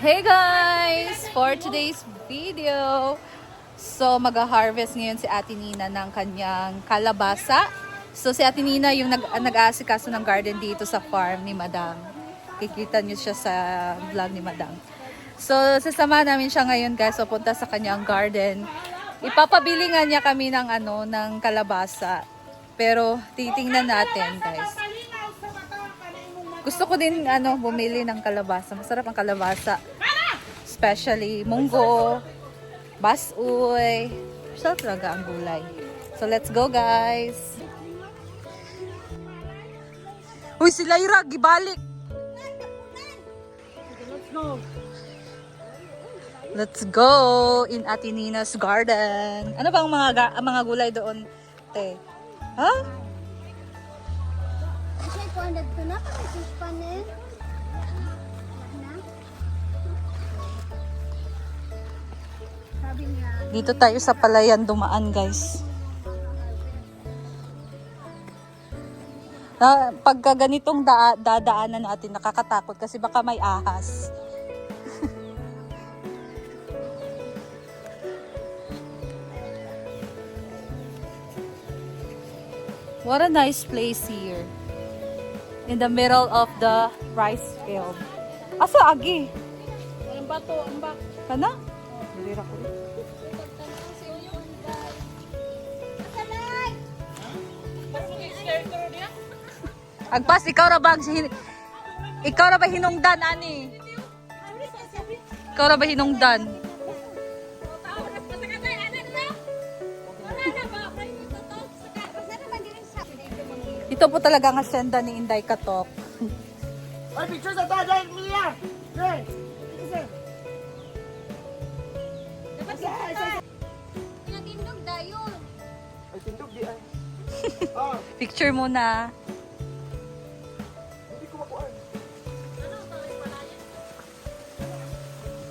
Hey guys! For today's video, so mag-harvest ngayon si Ate Nina ng kanyang kalabasa. So si Ate Nina yung nag-aasikaso ng garden dito sa farm ni Madam. Kikita niyo siya sa vlog ni Madam. So sasama namin siya ngayon guys, so punta sa kanyang garden. Ipapabili nga niya kami ng kalabasa. Pero titingnan natin guys. Gusto ko din bumili ng kalabasa. Masarap ang kalabasa. Especially munggo, basuy. Masarap talaga ang gulay. So let's go guys. Uy, si Lyra, gibalik. Let's go. Let's go in Ate Nina's garden. Ano bang mga gulay doon, te? Ha? Kasi kung nagto na pa kasi panen. Sabi niya, Dito tayo sa palayan dumaan, guys. Pagka ganitong dadaanan natin, nakakatakot kasi baka may ahas. What a nice place here. In the middle of the rice field. Asa agi? walang bato, ambak. Kana? Dili ra ko. Agpas, ikaw ra ba hinungdan, ani? Ikaw ra ba hinungdan? Ito po talaga ang asyenda ni Inday Katok. Ay, picture sa tayo, Mia! Hey! Pinatindog dayon. Ay, tindog di ay. Ah, Picture muna. hindi ko makuhaan.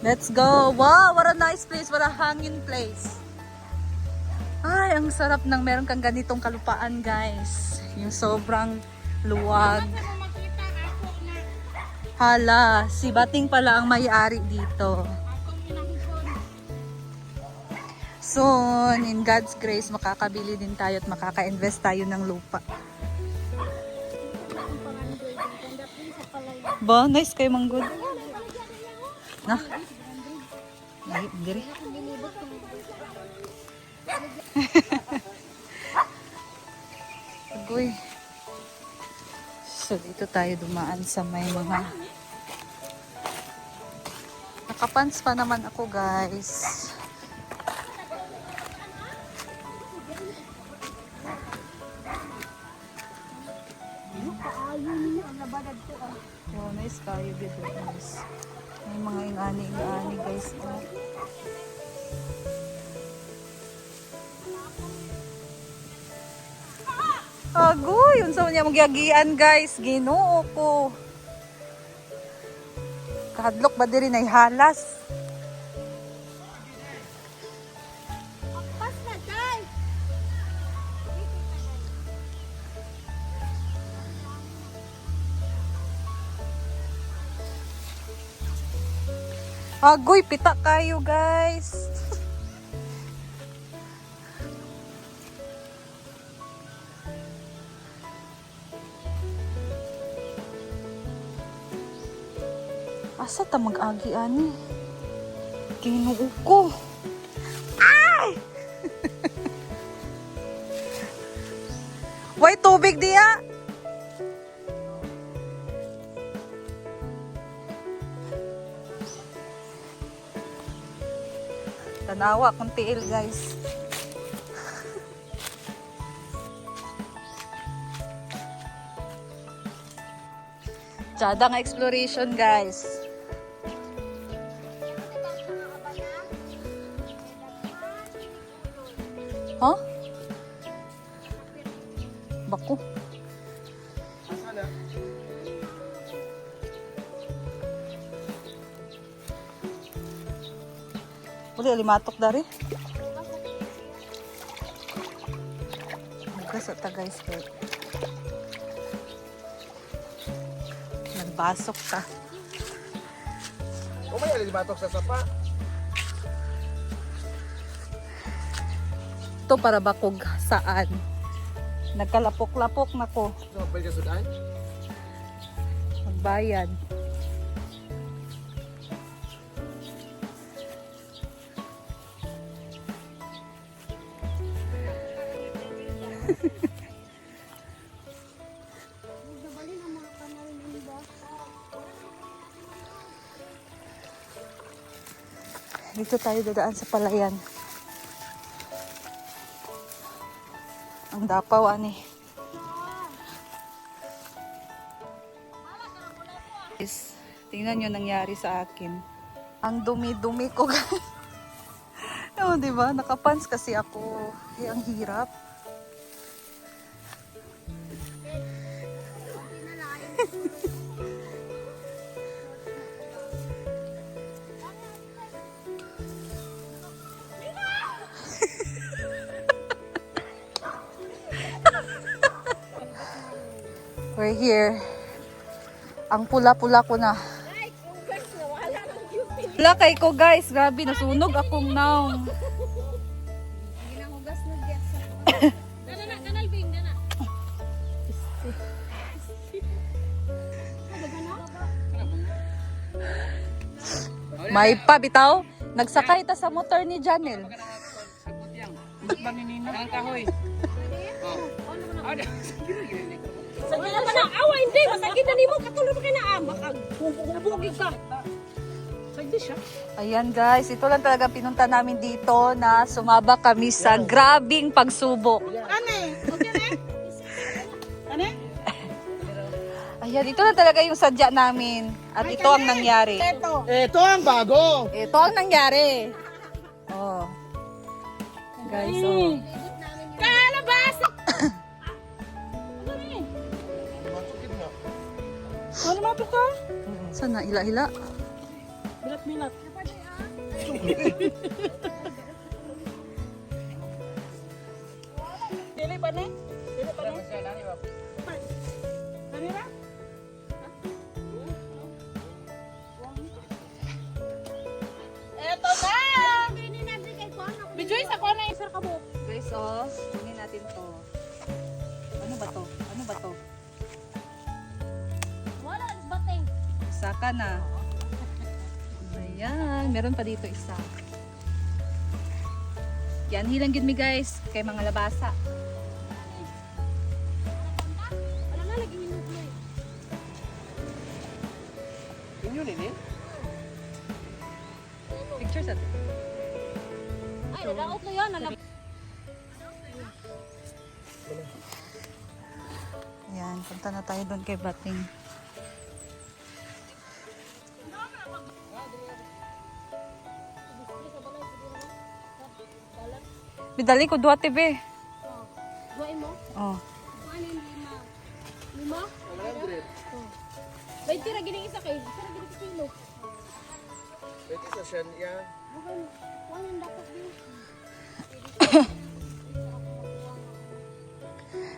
Let's go. Wow, what a nice place. What a hanging place. Ay, ang sarap ng meron kang ganitong kalupaan, guys. Yung sobrang luwag. Makita ako na Hala, si Bating pala ang may-ari dito. akong inahipon. Soon, in God's grace, makakabili din tayo at makaka-invest tayo ng lupa. Ang pangandoy, ganda din sa palay. Ba, nice kayo manggod. Na? Ay, diri. Binibot ko. Agoy. So, dito tayo dumaan sa may mga... Nakapants pa naman ako, guys. Kaayo niya ang nabagad ko. Oh, nice kayo, dito, guys. May mga ingani, guys. Oh. Agoy, yun sa niya magyagian, guys. Ginoo ko. Kahadlok ba diri na halas? Pas na, Day! Agoy, pita kayo, guys. Asa ta mag-agi ani? Ginoo ko. Ay! Way tubig diya. Tanawa kung tiil, guys. Tsada nga exploration, guys. Huh? Baku. Asa na? Uli, alimatok dari. Bukas at guys. Nagbasok ka. Umay alin batok sa sapa. Ito para bakog saan. Nagkalapok-lapok na ko. So, balik ka sudan? Magbayad. Nabalin ang mga kanal ng basa. Dito tayo dadaan sa palayan. Ang dapaw, ani. Guys, tingnan nyo nangyari sa akin. Ang dumi-dumi ko, guys. Oo, diba? Nakapants kasi ako. Eh, ang hirap. We're here. Ang pula-pula ko na. Wala kay ko guys. Grabe, nasunog akong naong. Ginahugas na gas. Dala na, kanal bing, dala. May pa, bitaw. Nagsakay ta sa motor ni Janel. Sige na ba na? Awa, hindi. Masakit na nimo. Katulog ka na. Makagbubugi ka. Sige siya. Ayan guys, ito lang talaga pinunta namin dito na sumaba kami sa grabing pagsubok. Ane? Okay na? Ane? Ayan, ito lang talaga yung sadya namin. At ito ang nangyari. Ito. Ito ang bago! Ito ang nangyari. Oh. Guys, oh. Kalabas! Ano mga pito? Sana hila-hila. Bilat-bilat. Dili ba ne? Dili ba ne? Dili ba? Eto na! Bijoy, sa ko na isar ka mo. Guys, oh. Kunin natin to. Ano ba to? Ano ba to? Wala, bateng. Isa ka na. Ayan. Meron pa dito isa. Yan, hilang gid mi guys. Kay mga labasa. Wala na, lagi minuto eh. Inyo nini? Pictures at. Ay, nadaot na yan. Ayan, punta na tayo doon kay Bating. Bidali ko 2 TV. Buhay mo? Oh. Ano yung lima? Lima? 20 ra gining isa kay. Isa ra gining kilo. Pwede sa siya niya. Bukay, wala yung dapat din.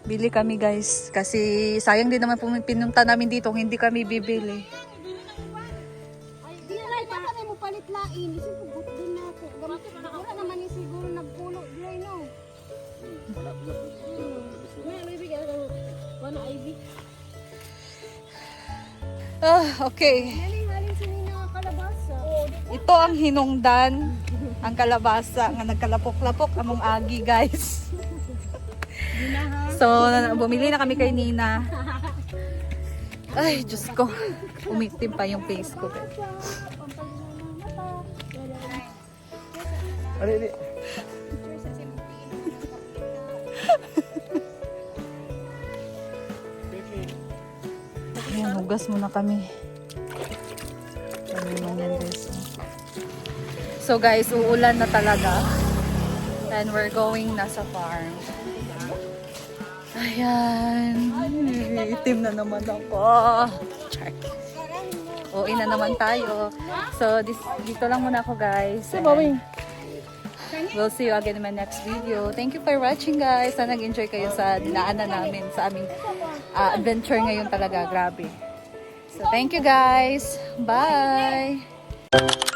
Bili kami guys. Kasi sayang din naman pinunta namin dito kung hindi kami bibili. Ay, di na lang pa mo palit lain. Isip ko gut din na ako. Gamit wala naman ni siguro nagpulo dry no. May ano ibig ano? Wala ivy. Ah, okay. Haling-haling sini nga kalabasa. Oh, Ito ang hinungdan. Ang kalabasa nga nagkalapok-lapok among agi guys. So, bumili na kami kay Nina. Ay, Diyos ko. Umitim pa yung face ko. Ano ini? Ayan, hugas muna kami. Kami naman guys. So guys, uulan na talaga. And we're going na sa farm. Ayan. Itim na naman ako. Check. Uwi na naman tayo. So, dito lang muna ako guys. And we'll see you again in my next video. Thank you for watching guys. Sana nag-enjoy kayo sa dinaanan namin sa aming adventure ngayon talaga. Grabe. So, thank you guys. Bye! Bye.